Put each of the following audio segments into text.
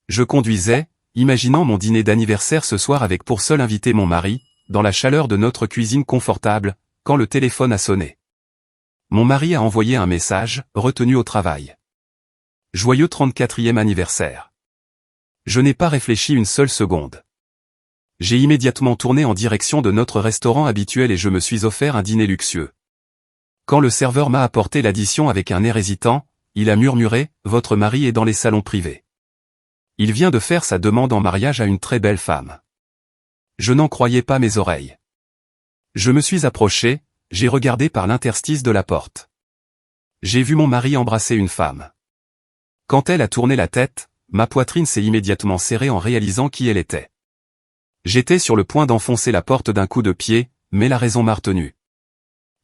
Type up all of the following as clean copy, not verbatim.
Je conduisais, imaginant mon dîner d'anniversaire ce soir avec pour seul invité mon mari, dans la chaleur de notre cuisine confortable, quand le téléphone a sonné. Mon mari a envoyé un message, retenu au travail. Joyeux 34e anniversaire. Je n'ai pas réfléchi une seule seconde. J'ai immédiatement tourné en direction de notre restaurant habituel et je me suis offert un dîner luxueux. Quand le serveur m'a apporté l'addition avec un air hésitant, il a murmuré « Votre mari est dans les salons privés. Il vient de faire sa demande en mariage à une très belle femme. » Je n'en croyais pas mes oreilles. Je me suis approché, j'ai regardé par l'interstice de la porte. J'ai vu mon mari embrasser une femme. Quand elle a tourné la tête, ma poitrine s'est immédiatement serrée en réalisant qui elle était. J'étais sur le point d'enfoncer la porte d'un coup de pied, mais la raison m'a retenu.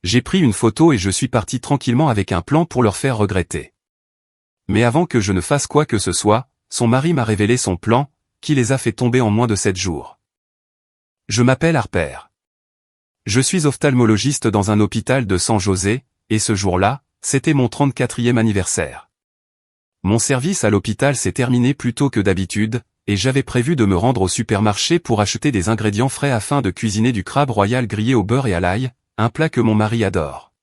J'ai pris une photo et je suis parti tranquillement avec un plan pour leur faire regretter. Mais avant que je ne fasse quoi que ce soit, son mari m'a révélé son plan, qui les a fait tomber en moins de 7 jours. Je m'appelle Harper. Je suis ophtalmologiste dans un hôpital de San José, et ce jour-là, c'était mon 34e anniversaire. Mon service à l'hôpital s'est terminé plus tôt que d'habitude, et j'avais prévu de me rendre au supermarché pour acheter des ingrédients frais afin de cuisiner du crabe royal grillé au beurre et à l'ail, un plat que mon mari adore.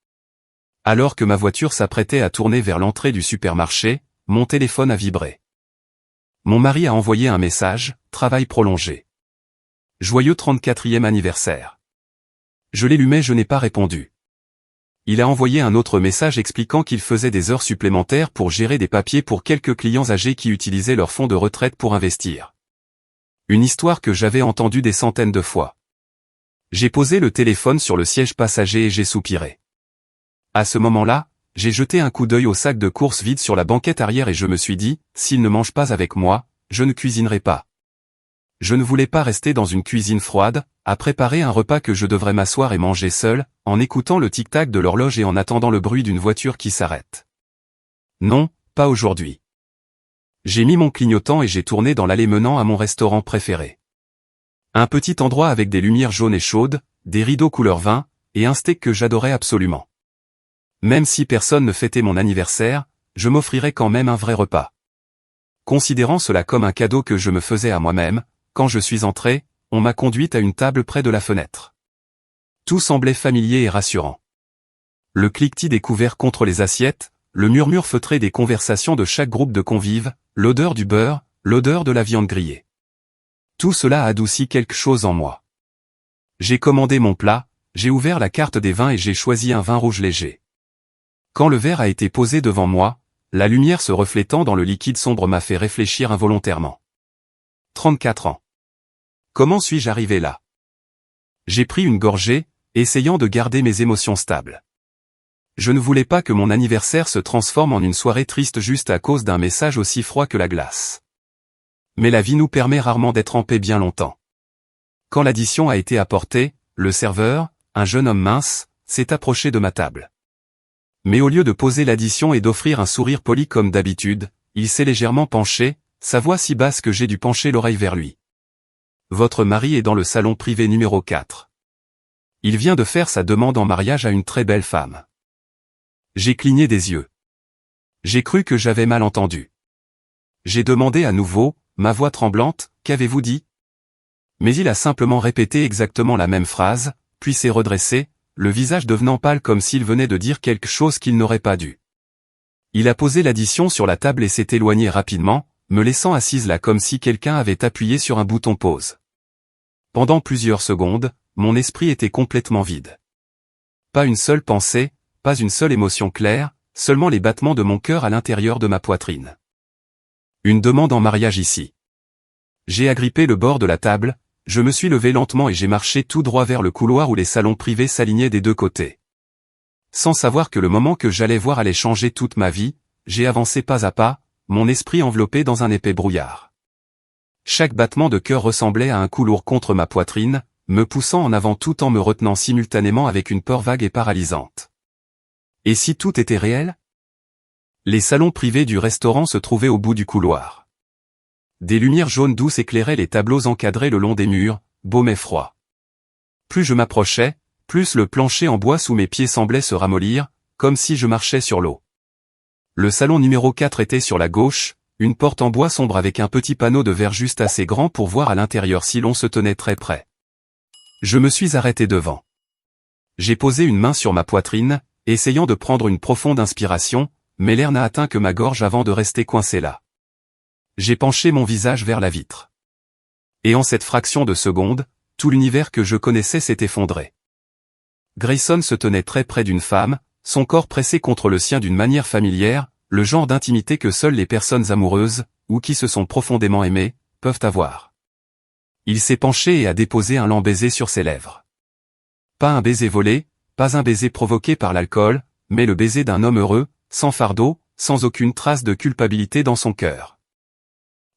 Alors que ma voiture s'apprêtait à tourner vers l'entrée du supermarché, mon téléphone a vibré. Mon mari a envoyé un message, travail prolongé. Joyeux 34e anniversaire. Je l'ai lu mais je n'ai pas répondu. Il a envoyé un autre message expliquant qu'il faisait des heures supplémentaires pour gérer des papiers pour quelques clients âgés qui utilisaient leur fonds de retraite pour investir. Une histoire que j'avais entendue des centaines de fois. J'ai posé le téléphone sur le siège passager et j'ai soupiré. À ce moment-là, j'ai jeté un coup d'œil au sac de courses vide sur la banquette arrière et je me suis dit, s'il ne mange pas avec moi, je ne cuisinerai pas. Je ne voulais pas rester dans une cuisine froide, à préparer un repas que je devrais m'asseoir et manger seul, en écoutant le tic-tac de l'horloge et en attendant le bruit d'une voiture qui s'arrête. Non, pas aujourd'hui. J'ai mis mon clignotant et j'ai tourné dans l'allée menant à mon restaurant préféré. Un petit endroit avec des lumières jaunes et chaudes, des rideaux couleur vin, et un steak que j'adorais absolument. Même si personne ne fêtait mon anniversaire, je m'offrirais quand même un vrai repas. Considérant cela comme un cadeau que je me faisais à moi-même, quand je suis entré, on m'a conduite à une table près de la fenêtre. Tout semblait familier et rassurant. Le cliquetis des couverts contre les assiettes, le murmure feutré des conversations de chaque groupe de convives, l'odeur du beurre, l'odeur de la viande grillée. Tout cela a adouci quelque chose en moi. J'ai commandé mon plat, j'ai ouvert la carte des vins et j'ai choisi un vin rouge léger. Quand le verre a été posé devant moi, la lumière se reflétant dans le liquide sombre m'a fait réfléchir involontairement. 34 ans. Comment suis-je arrivé là? J'ai pris une gorgée, essayant de garder mes émotions stables. Je ne voulais pas que mon anniversaire se transforme en une soirée triste juste à cause d'un message aussi froid que la glace. Mais la vie nous permet rarement d'être en paix bien longtemps. Quand l'addition a été apportée, le serveur, un jeune homme mince, s'est approché de ma table. Mais au lieu de poser l'addition et d'offrir un sourire poli comme d'habitude, il s'est légèrement penché, sa voix si basse que j'ai dû pencher l'oreille vers lui. Votre mari est dans le salon privé numéro 4. Il vient de faire sa demande en mariage à une très belle femme. J'ai cligné des yeux. J'ai cru que j'avais mal entendu. J'ai demandé à nouveau, ma voix tremblante, qu'avez-vous dit? Mais il a simplement répété exactement la même phrase, puis s'est redressé, le visage devenant pâle comme s'il venait de dire quelque chose qu'il n'aurait pas dû. Il a posé l'addition sur la table et s'est éloigné rapidement, me laissant assise là comme si quelqu'un avait appuyé sur un bouton pause. Pendant plusieurs secondes, mon esprit était complètement vide. Pas une seule pensée, pas une seule émotion claire, seulement les battements de mon cœur à l'intérieur de ma poitrine. Une demande en mariage ici. J'ai agrippé le bord de la table, je me suis levé lentement et j'ai marché tout droit vers le couloir où les salons privés s'alignaient des deux côtés. Sans savoir que le moment que j'allais voir allait changer toute ma vie, j'ai avancé pas à pas, mon esprit enveloppé dans un épais brouillard. Chaque battement de cœur ressemblait à un coup lourd contre ma poitrine, me poussant en avant tout en me retenant simultanément avec une peur vague et paralysante. Et si tout était réel? Les salons privés du restaurant se trouvaient au bout du couloir. Des lumières jaunes douces éclairaient les tableaux encadrés le long des murs, beaux mais froids. Plus je m'approchais, plus le plancher en bois sous mes pieds semblait se ramollir, comme si je marchais sur l'eau. Le salon numéro 4 était sur la gauche, une porte en bois sombre avec un petit panneau de verre juste assez grand pour voir à l'intérieur si l'on se tenait très près. Je me suis arrêté devant. J'ai posé une main sur ma poitrine, essayant de prendre une profonde inspiration, mais l'air n'a atteint que ma gorge avant de rester coincé là. J'ai penché mon visage vers la vitre. Et en cette fraction de seconde, tout l'univers que je connaissais s'est effondré. Grayson se tenait très près d'une femme, son corps pressé contre le sien d'une manière familière, le genre d'intimité que seules les personnes amoureuses, ou qui se sont profondément aimées, peuvent avoir. Il s'est penché et a déposé un lent baiser sur ses lèvres. Pas un baiser volé, pas un baiser provoqué par l'alcool, mais le baiser d'un homme heureux, sans fardeau, sans aucune trace de culpabilité dans son cœur.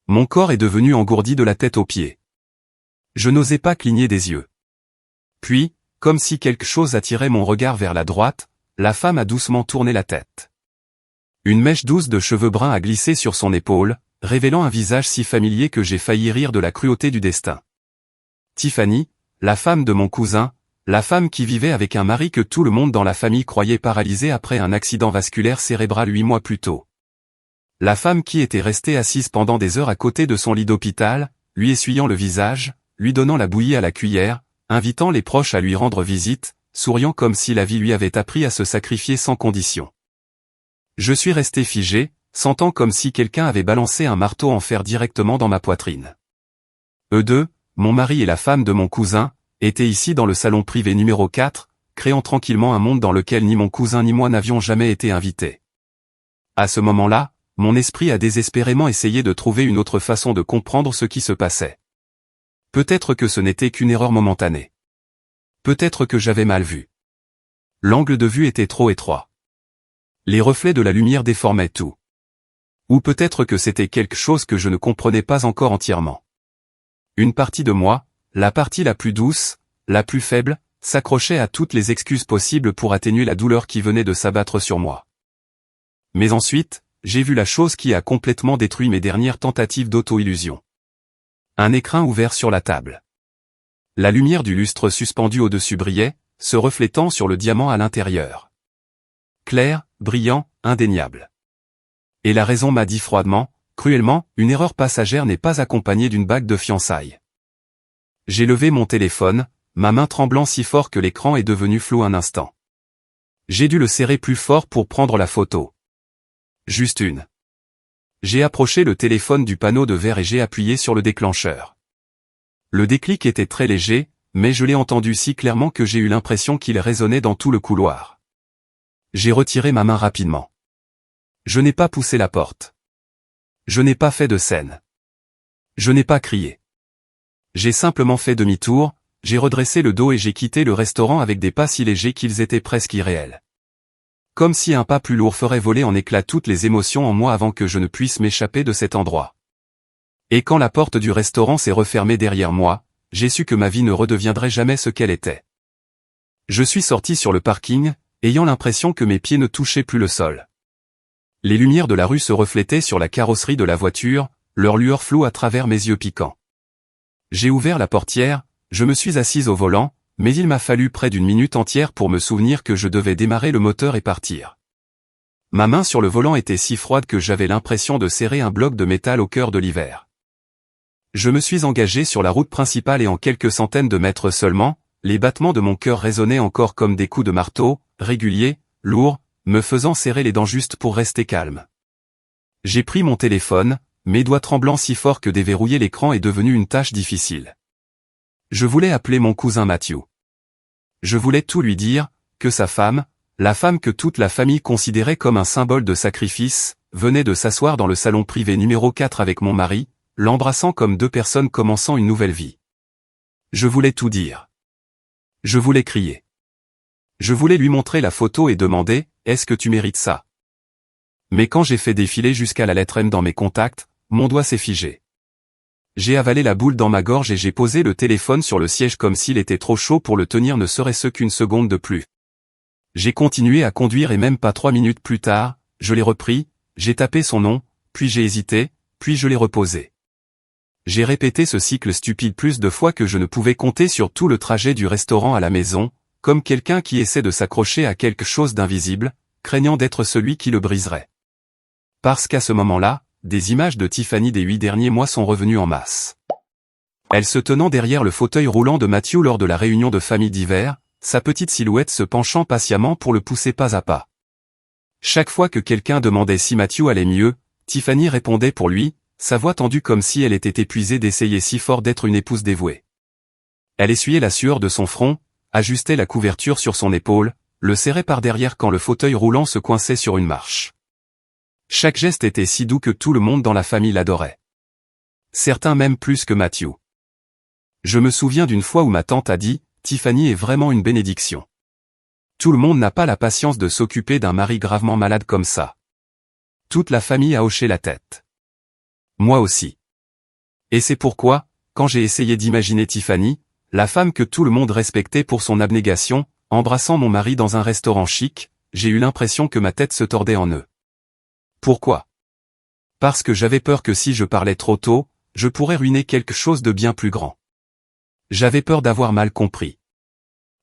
Mon corps est devenu engourdi de la tête aux pieds. Je n'osais pas cligner des yeux. Puis, comme si quelque chose attirait mon regard vers la droite, la femme a doucement tourné la tête. Une mèche douce de cheveux bruns a glissé sur son épaule, révélant un visage si familier que j'ai failli rire de la cruauté du destin. Tiffany, la femme de mon cousin, la femme qui vivait avec un mari que tout le monde dans la famille croyait paralysé après un accident vasculaire cérébral 8 mois plus tôt. La femme qui était restée assise pendant des heures à côté de son lit d'hôpital, lui essuyant le visage, lui donnant la bouillie à la cuillère, invitant les proches à lui rendre visite, souriant comme si la vie lui avait appris à se sacrifier sans condition. Je suis resté figé, sentant comme si quelqu'un avait balancé un marteau en fer directement dans ma poitrine. Eux deux, mon mari et la femme de mon cousin, étaient ici dans le salon privé numéro 4, créant tranquillement un monde dans lequel ni mon cousin ni moi n'avions jamais été invités. À ce moment-là, mon esprit a désespérément essayé de trouver une autre façon de comprendre ce qui se passait. Peut-être que ce n'était qu'une erreur momentanée. Peut-être que j'avais mal vu. L'angle de vue était trop étroit. Les reflets de la lumière déformaient tout. Ou peut-être que c'était quelque chose que je ne comprenais pas encore entièrement. Une partie de moi, la partie la plus douce, la plus faible, s'accrochait à toutes les excuses possibles pour atténuer la douleur qui venait de s'abattre sur moi. Mais ensuite, j'ai vu la chose qui a complètement détruit mes dernières tentatives d'auto-illusion. Un écrin ouvert sur la table. La lumière du lustre suspendu au-dessus brillait, se reflétant sur le diamant à l'intérieur. Clair, brillant, indéniable. Et la raison m'a dit froidement, cruellement, une erreur passagère n'est pas accompagnée d'une bague de fiançailles. J'ai levé mon téléphone, ma main tremblant si fort que l'écran est devenu flou un instant. J'ai dû le serrer plus fort pour prendre la photo. Juste une. J'ai approché le téléphone du panneau de verre et j'ai appuyé sur le déclencheur. Le déclic était très léger, mais je l'ai entendu si clairement que j'ai eu l'impression qu'il résonnait dans tout le couloir. J'ai retiré ma main rapidement. Je n'ai pas poussé la porte. Je n'ai pas fait de scène. Je n'ai pas crié. J'ai simplement fait demi-tour, j'ai redressé le dos et j'ai quitté le restaurant avec des pas si légers qu'ils étaient presque irréels. Comme si un pas plus lourd ferait voler en éclats toutes les émotions en moi avant que je ne puisse m'échapper de cet endroit. Et quand la porte du restaurant s'est refermée derrière moi, j'ai su que ma vie ne redeviendrait jamais ce qu'elle était. Je suis sorti sur le parking, ayant l'impression que mes pieds ne touchaient plus le sol. Les lumières de la rue se reflétaient sur la carrosserie de la voiture, leur lueur floue à travers mes yeux piquants. J'ai ouvert la portière, je me suis assise au volant, mais il m'a fallu près d'une minute entière pour me souvenir que je devais démarrer le moteur et partir. Ma main sur le volant était si froide que j'avais l'impression de serrer un bloc de métal au cœur de l'hiver. Je me suis engagé sur la route principale et en quelques centaines de mètres seulement, les battements de mon cœur résonnaient encore comme des coups de marteau, réguliers, lourds, me faisant serrer les dents juste pour rester calme. J'ai pris mon téléphone, mes doigts tremblant si fort que déverrouiller l'écran est devenu une tâche difficile. Je voulais appeler mon cousin Matthew. Je voulais tout lui dire, que sa femme, la femme que toute la famille considérait comme un symbole de sacrifice, venait de s'asseoir dans le salon privé numéro 4 avec mon mari, l'embrassant comme deux personnes commençant une nouvelle vie. Je voulais tout dire. Je voulais crier. Je voulais lui montrer la photo et demander, est-ce que tu mérites ça? Mais quand j'ai fait défiler jusqu'à la lettre M dans mes contacts, mon doigt s'est figé. J'ai avalé la boule dans ma gorge et j'ai posé le téléphone sur le siège comme s'il était trop chaud pour le tenir ne serait-ce qu'une seconde de plus. J'ai continué à conduire et même pas 3 minutes plus tard, je l'ai repris, j'ai tapé son nom, puis j'ai hésité, puis je l'ai reposé. J'ai répété ce cycle stupide plus de fois que je ne pouvais compter sur tout le trajet du restaurant à la maison, comme quelqu'un qui essaie de s'accrocher à quelque chose d'invisible, craignant d'être celui qui le briserait. Parce qu'à ce moment-là, des images de Tiffany des 8 derniers mois sont revenues en masse. Elle se tenant derrière le fauteuil roulant de Matthew lors de la réunion de famille d'hiver, sa petite silhouette se penchant patiemment pour le pousser pas à pas. Chaque fois que quelqu'un demandait si Matthew allait mieux, Tiffany répondait pour lui, sa voix tendue comme si elle était épuisée d'essayer si fort d'être une épouse dévouée. Elle essuyait la sueur de son front, ajustait la couverture sur son épaule, le serrait par derrière quand le fauteuil roulant se coinçait sur une marche. Chaque geste était si doux que tout le monde dans la famille l'adorait. Certains même plus que Matthew. Je me souviens d'une fois où ma tante a dit, « Tiffany est vraiment une bénédiction. Tout le monde n'a pas la patience de s'occuper d'un mari gravement malade comme ça. » Toute la famille a hoché la tête. Moi aussi. Et c'est pourquoi, quand j'ai essayé d'imaginer Tiffany, la femme que tout le monde respectait pour son abnégation, embrassant mon mari dans un restaurant chic, j'ai eu l'impression que ma tête se tordait en nœuds. Pourquoi? Parce que j'avais peur que si je parlais trop tôt, je pourrais ruiner quelque chose de bien plus grand. J'avais peur d'avoir mal compris.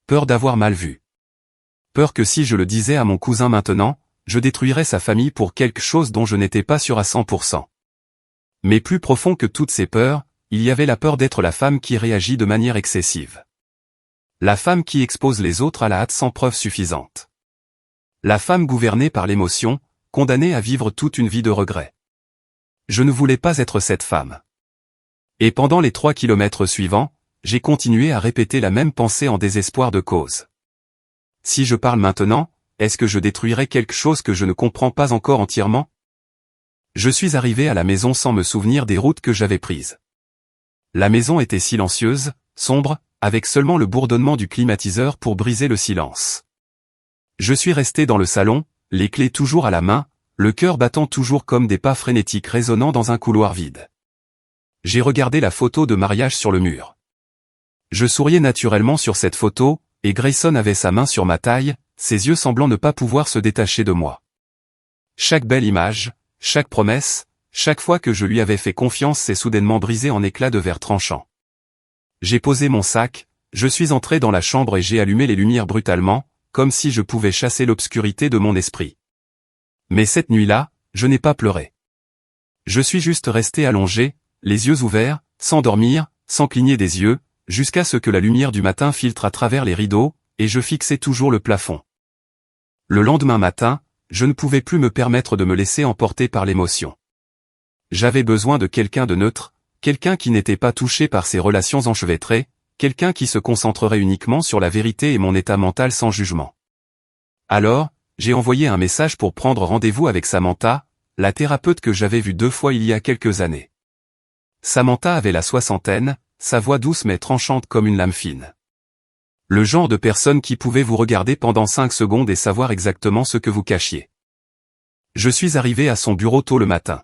Peur d'avoir mal vu. Peur que si je le disais à mon cousin maintenant, je détruirais sa famille pour quelque chose dont je n'étais pas sûr à 100%. Mais plus profond que toutes ces peurs, il y avait la peur d'être la femme qui réagit de manière excessive. La femme qui expose les autres à la hâte sans preuve suffisante. La femme gouvernée par l'émotion, condamnée à vivre toute une vie de regrets. Je ne voulais pas être cette femme. Et pendant les 3 kilomètres suivants, j'ai continué à répéter la même pensée en désespoir de cause. Si je parle maintenant, est-ce que je détruirai quelque chose que je ne comprends pas encore entièrement? Je suis arrivé à la maison sans me souvenir des routes que j'avais prises. La maison était silencieuse, sombre, avec seulement le bourdonnement du climatiseur pour briser le silence. Je suis resté dans le salon, les clés toujours à la main, le cœur battant toujours comme des pas frénétiques résonnant dans un couloir vide. J'ai regardé la photo de mariage sur le mur. Je souriais naturellement sur cette photo, et Grayson avait sa main sur ma taille, ses yeux semblant ne pas pouvoir se détacher de moi. Chaque belle image, chaque promesse, chaque fois que je lui avais fait confiance s'est soudainement brisée en éclats de verre tranchant. J'ai posé mon sac, je suis entré dans la chambre et j'ai allumé les lumières brutalement, comme si je pouvais chasser l'obscurité de mon esprit. Mais cette nuit-là, je n'ai pas pleuré. Je suis juste resté allongé, les yeux ouverts, sans dormir, sans cligner des yeux, jusqu'à ce que la lumière du matin filtre à travers les rideaux, et je fixais toujours le plafond. Le lendemain matin, je ne pouvais plus me permettre de me laisser emporter par l'émotion. J'avais besoin de quelqu'un de neutre, quelqu'un qui n'était pas touché par ces relations enchevêtrées, quelqu'un qui se concentrerait uniquement sur la vérité et mon état mental sans jugement. Alors, j'ai envoyé un message pour prendre rendez-vous avec Samantha, la thérapeute que j'avais vue 2 fois il y a quelques années. Samantha avait la soixantaine, sa voix douce mais tranchante comme une lame fine. Le genre de personne qui pouvait vous regarder pendant 5 secondes et savoir exactement ce que vous cachiez. Je suis arrivé à son bureau tôt le matin.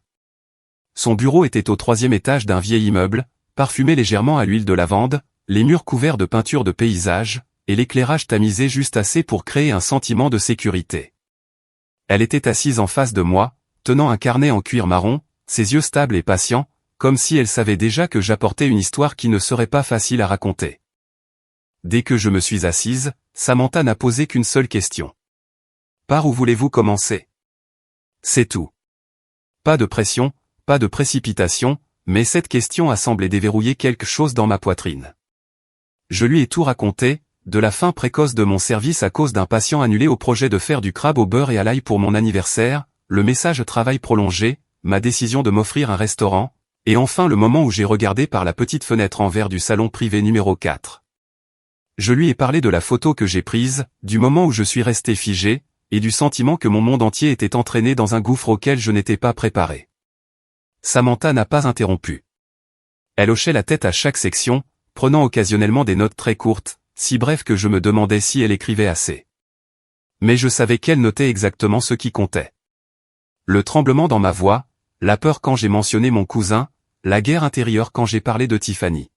Son bureau était au 3e étage d'un vieil immeuble, parfumé légèrement à l'huile de lavande, les murs couverts de peintures de paysage, et l'éclairage tamisé juste assez pour créer un sentiment de sécurité. Elle était assise en face de moi, tenant un carnet en cuir marron, ses yeux stables et patients, comme si elle savait déjà que j'apportais une histoire qui ne serait pas facile à raconter. Dès que je me suis assise, Samantha n'a posé qu'une seule question. Par où voulez-vous commencer? C'est tout. Pas de pression, pas de précipitation, mais cette question a semblé déverrouiller quelque chose dans ma poitrine. Je lui ai tout raconté, de la fin précoce de mon service à cause d'un patient annulé au projet de faire du crabe au beurre et à l'ail pour mon anniversaire, le message travail prolongé, ma décision de m'offrir un restaurant, et enfin le moment où j'ai regardé par la petite fenêtre en verre du salon privé numéro 4. Je lui ai parlé de la photo que j'ai prise, du moment où je suis resté figé, et du sentiment que mon monde entier était entraîné dans un gouffre auquel je n'étais pas préparé. Samantha n'a pas interrompu. Elle hochait la tête à chaque section, prenant occasionnellement des notes très courtes, si brèves que je me demandais si elle écrivait assez. Mais je savais qu'elle notait exactement ce qui comptait. Le tremblement dans ma voix, la peur quand j'ai mentionné mon cousin, la guerre intérieure quand j'ai parlé de Tiffany.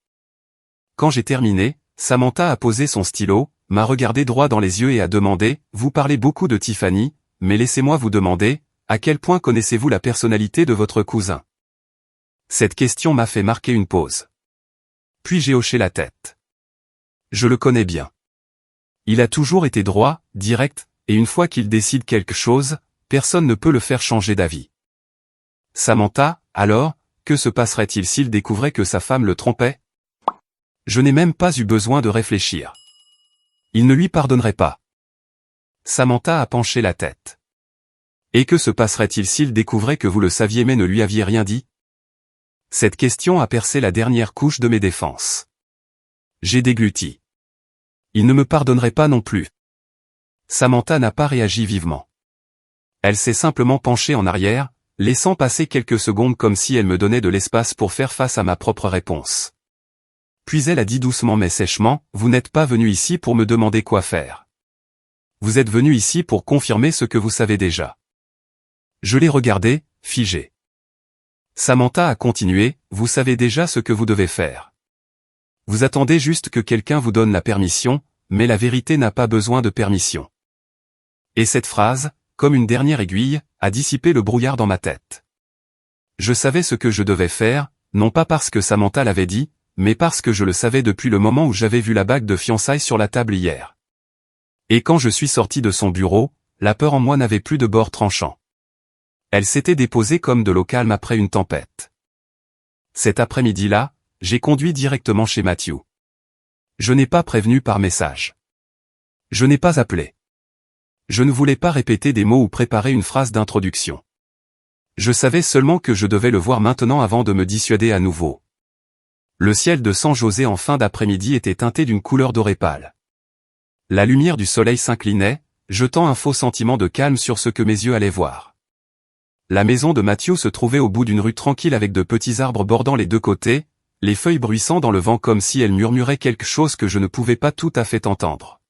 Quand j'ai terminé, Samantha a posé son stylo, m'a regardé droit dans les yeux et a demandé « Vous parlez beaucoup de Tiffany, mais laissez-moi vous demander, à quel point connaissez-vous la personnalité de votre cousin ?» Cette question m'a fait marquer une pause. Puis j'ai hoché la tête. Je le connais bien. Il a toujours été droit, direct, et une fois qu'il décide quelque chose, personne ne peut le faire changer d'avis. Samantha, alors, que se passerait-il s'il découvrait que sa femme le trompait? Je n'ai même pas eu besoin de réfléchir. Il ne lui pardonnerait pas. Samantha a penché la tête. Et que se passerait-il s'il découvrait que vous le saviez mais ne lui aviez rien dit? Cette question a percé la dernière couche de mes défenses. J'ai dégluti. Il ne me pardonnerait pas non plus. Samantha n'a pas réagi vivement. Elle s'est simplement penchée en arrière, laissant passer quelques secondes comme si elle me donnait de l'espace pour faire face à ma propre réponse. Puis elle a dit doucement mais sèchement, « Vous n'êtes pas venu ici pour me demander quoi faire. Vous êtes venu ici pour confirmer ce que vous savez déjà. » Je l'ai regardé, figé. Samantha a continué, « Vous savez déjà ce que vous devez faire. Vous attendez juste que quelqu'un vous donne la permission, mais la vérité n'a pas besoin de permission. » Et cette phrase, comme une dernière aiguille, a dissipé le brouillard dans ma tête. Je savais ce que je devais faire, non pas parce que Samantha l'avait dit, mais parce que je le savais depuis le moment où j'avais vu la bague de fiançailles sur la table hier. Et quand je suis sorti de son bureau, la peur en moi n'avait plus de bord tranchant. Elle s'était déposée comme de l'eau calme après une tempête. Cet après-midi-là, j'ai conduit directement chez Matthew. Je n'ai pas prévenu par message. Je n'ai pas appelé. Je ne voulais pas répéter des mots ou préparer une phrase d'introduction. Je savais seulement que je devais le voir maintenant avant de me dissuader à nouveau. Le ciel de San José en fin d'après-midi était teinté d'une couleur dorée pâle. La lumière du soleil s'inclinait, jetant un faux sentiment de calme sur ce que mes yeux allaient voir. La maison de Matthew se trouvait au bout d'une rue tranquille avec de petits arbres bordant les deux côtés, les feuilles bruissant dans le vent comme si elles murmuraient quelque chose que je ne pouvais pas tout à fait entendre.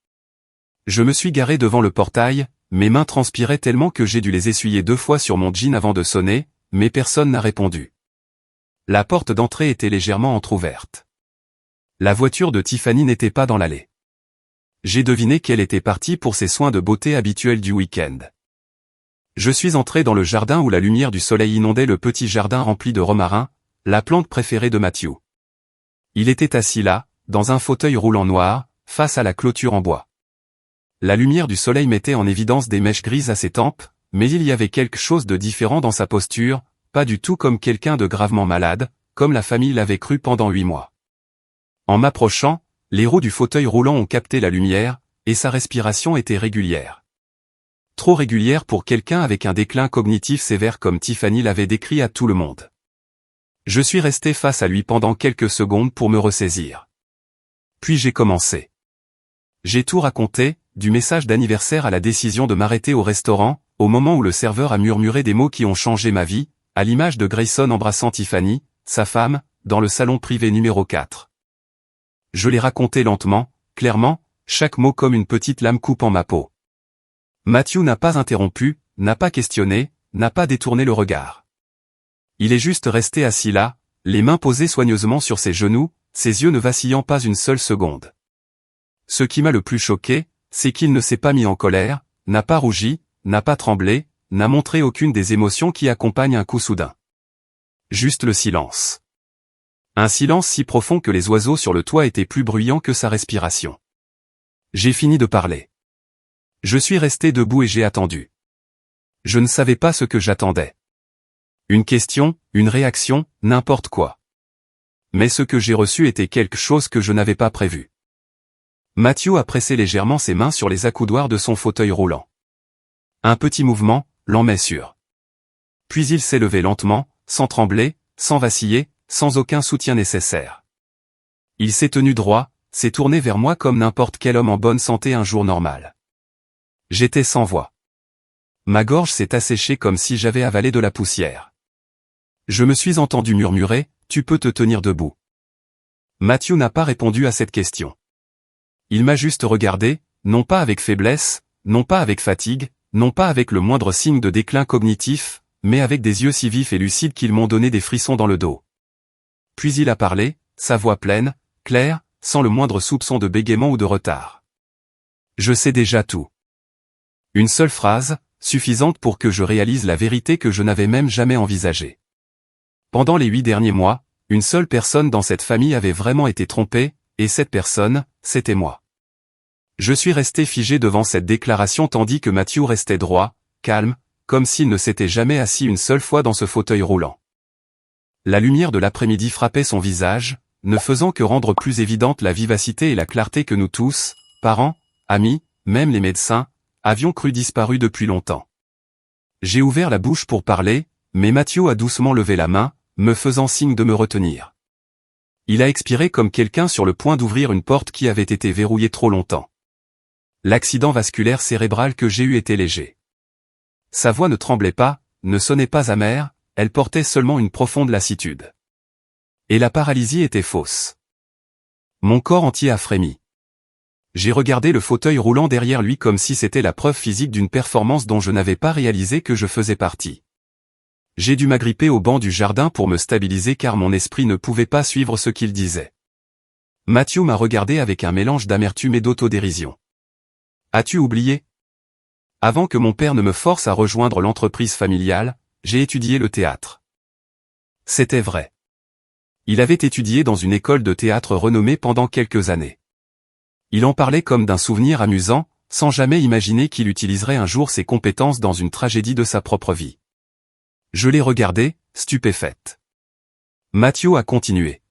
Je me suis garé devant le portail, mes mains transpiraient tellement que j'ai dû les essuyer 2 fois sur mon jean avant de sonner, mais personne n'a répondu. La porte d'entrée était légèrement entr'ouverte. La voiture de Tiffany n'était pas dans l'allée. J'ai deviné qu'elle était partie pour ses soins de beauté habituels du week-end. Je suis entré dans le jardin où la lumière du soleil inondait le petit jardin rempli de romarin, la plante préférée de Matthew. Il était assis là, dans un fauteuil roulant noir, face à la clôture en bois. La lumière du soleil mettait en évidence des mèches grises à ses tempes, mais il y avait quelque chose de différent dans sa posture, pas du tout comme quelqu'un de gravement malade, comme la famille l'avait cru pendant 8 mois. En m'approchant, les roues du fauteuil roulant ont capté la lumière, et sa respiration était régulière. Trop régulière pour quelqu'un avec un déclin cognitif sévère comme Tiffany l'avait décrit à tout le monde. Je suis resté face à lui pendant quelques secondes pour me ressaisir. Puis j'ai commencé. J'ai tout raconté, du message d'anniversaire à la décision de m'arrêter au restaurant, au moment où le serveur a murmuré des mots qui ont changé ma vie, à l'image de Grayson embrassant Tiffany, sa femme, dans le salon privé numéro 4. Je l'ai raconté lentement, clairement, chaque mot comme une petite lame coupant ma peau. Matthew n'a pas interrompu, n'a pas questionné, n'a pas détourné le regard. Il est juste resté assis là, les mains posées soigneusement sur ses genoux, ses yeux ne vacillant pas une seule seconde. Ce qui m'a le plus choqué, c'est qu'il ne s'est pas mis en colère, n'a pas rougi, n'a pas tremblé, n'a montré aucune des émotions qui accompagnent un coup soudain. Juste le silence. Un silence si profond que les oiseaux sur le toit étaient plus bruyants que sa respiration. J'ai fini de parler. Je suis resté debout et j'ai attendu. Je ne savais pas ce que j'attendais. Une question, une réaction, n'importe quoi. Mais ce que j'ai reçu était quelque chose que je n'avais pas prévu. Matthew a pressé légèrement ses mains sur les accoudoirs de son fauteuil roulant. Un petit mouvement, lent mais sûr. Puis il s'est levé lentement, sans trembler, sans vaciller, sans aucun soutien nécessaire. Il s'est tenu droit, s'est tourné vers moi comme n'importe quel homme en bonne santé un jour normal. J'étais sans voix. Ma gorge s'est asséchée comme si j'avais avalé de la poussière. Je me suis entendu murmurer, « Tu peux te tenir debout ». Matthew n'a pas répondu à cette question. Il m'a juste regardé, non pas avec faiblesse, non pas avec fatigue, non pas avec le moindre signe de déclin cognitif, mais avec des yeux si vifs et lucides qu'ils m'ont donné des frissons dans le dos. Puis il a parlé, sa voix pleine, claire, sans le moindre soupçon de bégaiement ou de retard. Je sais déjà tout. Une seule phrase, suffisante pour que je réalise la vérité que je n'avais même jamais envisagée. Pendant les 8 derniers mois, une seule personne dans cette famille avait vraiment été trompée, et cette personne, c'était moi. Je suis resté figé devant cette déclaration tandis que Matthew restait droit, calme, comme s'il ne s'était jamais assis une seule fois dans ce fauteuil roulant. La lumière de l'après-midi frappait son visage, ne faisant que rendre plus évidente la vivacité et la clarté que nous tous, parents, amis, même les médecins, avions cru disparus depuis longtemps. J'ai ouvert la bouche pour parler, mais Mathieu a doucement levé la main, me faisant signe de me retenir. Il a expiré comme quelqu'un sur le point d'ouvrir une porte qui avait été verrouillée trop longtemps. L'accident vasculaire cérébral que j'ai eu était léger. Sa voix ne tremblait pas, ne sonnait pas amère, elle portait seulement une profonde lassitude. Et la paralysie était fausse. Mon corps entier a frémi. J'ai regardé le fauteuil roulant derrière lui comme si c'était la preuve physique d'une performance dont je n'avais pas réalisé que je faisais partie. J'ai dû m'agripper au banc du jardin pour me stabiliser car mon esprit ne pouvait pas suivre ce qu'il disait. Mathieu m'a regardé avec un mélange d'amertume et d'autodérision. As-tu oublié? Avant que mon père ne me force à rejoindre l'entreprise familiale, j'ai étudié le théâtre. C'était vrai. Il avait étudié dans une école de théâtre renommée pendant quelques années. Il en parlait comme d'un souvenir amusant, sans jamais imaginer qu'il utiliserait un jour ses compétences dans une tragédie de sa propre vie. Je l'ai regardé, stupéfaite. Mathieu a continué.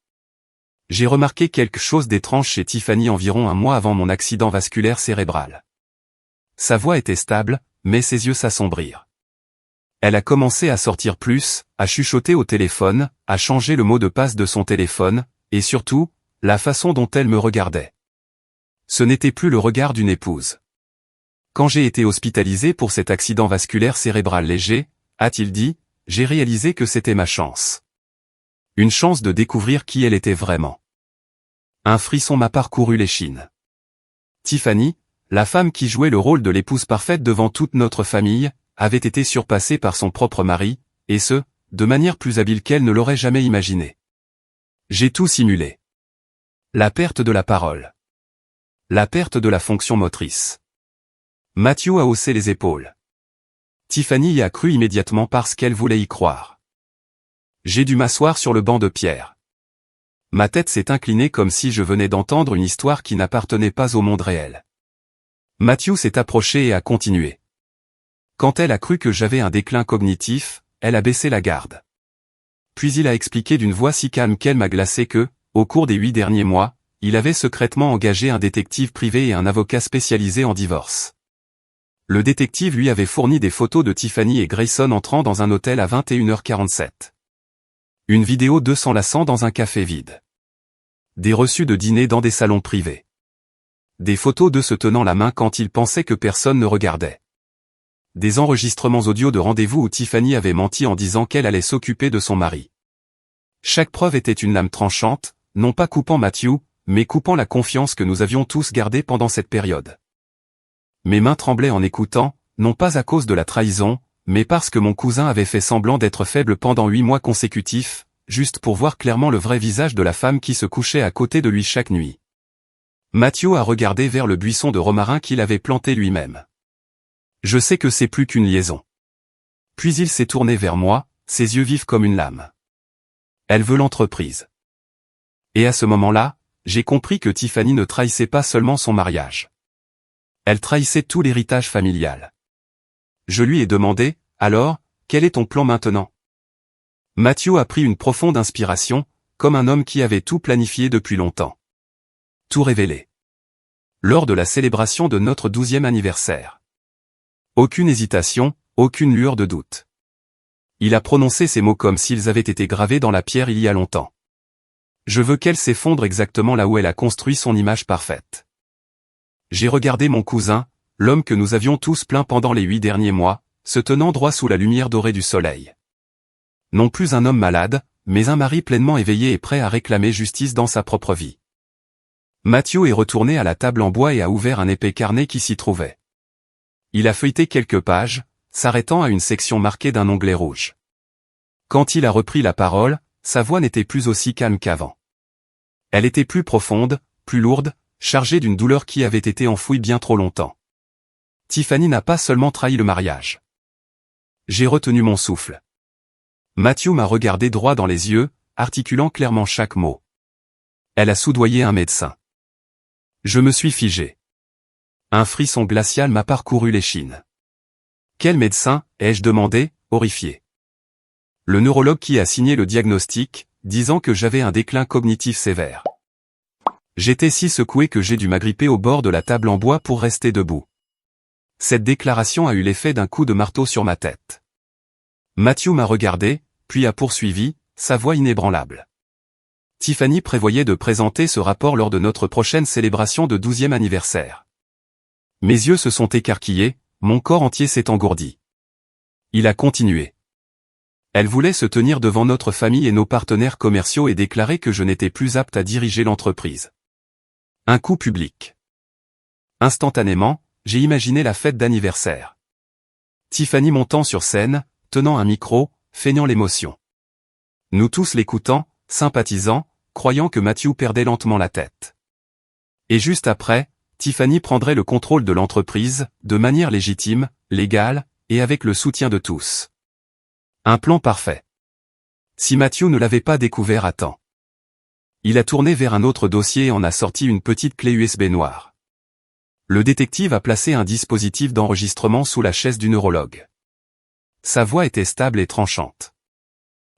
J'ai remarqué quelque chose d'étrange chez Tiffany environ un mois avant mon accident vasculaire cérébral. Sa voix était stable, mais ses yeux s'assombrirent. Elle a commencé à sortir plus, à chuchoter au téléphone, à changer le mot de passe de son téléphone, et surtout, la façon dont elle me regardait. Ce n'était plus le regard d'une épouse. Quand j'ai été hospitalisé pour cet accident vasculaire cérébral léger, a-t-il dit, j'ai réalisé que c'était ma chance. Une chance de découvrir qui elle était vraiment. Un frisson m'a parcouru l'échine. Tiffany, la femme qui jouait le rôle de l'épouse parfaite devant toute notre famille, avait été surpassée par son propre mari, et ce, de manière plus habile qu'elle ne l'aurait jamais imaginé. J'ai tout simulé. La perte de la parole. La perte de la fonction motrice. Mathieu a haussé les épaules. Tiffany y a cru immédiatement parce qu'elle voulait y croire. J'ai dû m'asseoir sur le banc de pierre. Ma tête s'est inclinée comme si je venais d'entendre une histoire qui n'appartenait pas au monde réel. Mathieu s'est approché et a continué. Quand elle a cru que j'avais un déclin cognitif, elle a baissé la garde. Puis il a expliqué d'une voix si calme qu'elle m'a glacé que, au cours des 8 derniers mois, il avait secrètement engagé un détective privé et un avocat spécialisé en divorce. Le détective lui avait fourni des photos de Tiffany et Grayson entrant dans un hôtel à 21h47. Une vidéo d'eux s'enlaçant dans un café vide. Des reçus de dîner dans des salons privés. Des photos d'eux se tenant la main quand ils pensaient que personne ne regardait. Des enregistrements audio de rendez-vous où Tiffany avait menti en disant qu'elle allait s'occuper de son mari. Chaque preuve était une lame tranchante, non pas coupant Mathieu, mais coupant la confiance que nous avions tous gardée pendant cette période. Mes mains tremblaient en écoutant, non pas à cause de la trahison, mais parce que mon cousin avait fait semblant d'être faible pendant 8 mois consécutifs, juste pour voir clairement le vrai visage de la femme qui se couchait à côté de lui chaque nuit. Mathieu a regardé vers le buisson de romarin qu'il avait planté lui-même. Je sais que c'est plus qu'une liaison. Puis il s'est tourné vers moi, ses yeux vifs comme une lame. Elle veut l'entreprise. Et à ce moment-là, j'ai compris que Tiffany ne trahissait pas seulement son mariage. Elle trahissait tout l'héritage familial. Je lui ai demandé, alors, quel est ton plan maintenant? Mathieu a pris une profonde inspiration, comme un homme qui avait tout planifié depuis longtemps. Tout révélé. Lors de la célébration de notre 12e anniversaire. Aucune hésitation, aucune lueur de doute. Il a prononcé ces mots comme s'ils avaient été gravés dans la pierre il y a longtemps. Je veux qu'elle s'effondre exactement là où elle a construit son image parfaite. J'ai regardé mon cousin, l'homme que nous avions tous plaint pendant les 8 derniers mois, se tenant droit sous la lumière dorée du soleil. Non plus un homme malade, mais un mari pleinement éveillé et prêt à réclamer justice dans sa propre vie. Mathieu est retourné à la table en bois et a ouvert un épais carnet qui s'y trouvait. Il a feuilleté quelques pages, s'arrêtant à une section marquée d'un onglet rouge. Quand il a repris la parole, sa voix n'était plus aussi calme qu'avant. Elle était plus profonde, plus lourde, chargée d'une douleur qui avait été enfouie bien trop longtemps. Tiffany n'a pas seulement trahi le mariage. J'ai retenu mon souffle. Mathieu m'a regardé droit dans les yeux, articulant clairement chaque mot. Elle a soudoyé un médecin. Je me suis figé. Un frisson glacial m'a parcouru l'échine. Quel médecin, ai-je demandé, horrifié. Le neurologue qui a signé le diagnostic, disant que j'avais un déclin cognitif sévère. J'étais si secoué que j'ai dû m'agripper au bord de la table en bois pour rester debout. Cette déclaration a eu l'effet d'un coup de marteau sur ma tête. Matthew m'a regardé, puis a poursuivi, sa voix inébranlable. Tiffany prévoyait de présenter ce rapport lors de notre prochaine célébration de 12e anniversaire. Mes yeux se sont écarquillés, mon corps entier s'est engourdi. Il a continué. Elle voulait se tenir devant notre famille et nos partenaires commerciaux et déclarer que je n'étais plus apte à diriger l'entreprise. Un coup public. Instantanément, j'ai imaginé la fête d'anniversaire. Tiffany montant sur scène, tenant un micro, feignant l'émotion. Nous tous l'écoutant, sympathisant, croyant que Matthew perdait lentement la tête. Et juste après, Tiffany prendrait le contrôle de l'entreprise, de manière légitime, légale, et avec le soutien de tous. Un plan parfait. Si Matthew ne l'avait pas découvert à temps. Il a tourné vers un autre dossier et en a sorti une petite clé USB noire. Le détective a placé un dispositif d'enregistrement sous la chaise du neurologue. Sa voix était stable et tranchante.